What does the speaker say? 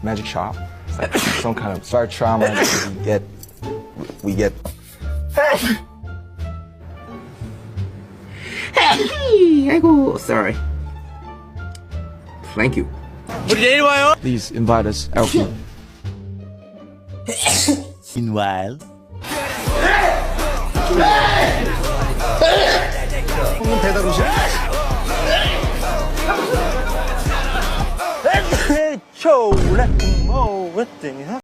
magic shop. It's like some kind of start trauma. We get. 아이고, sorry. Thank you. 우리 내일 와요. Please invite us out. Meanwhile. 배달 오시. 초래 뭐 어때?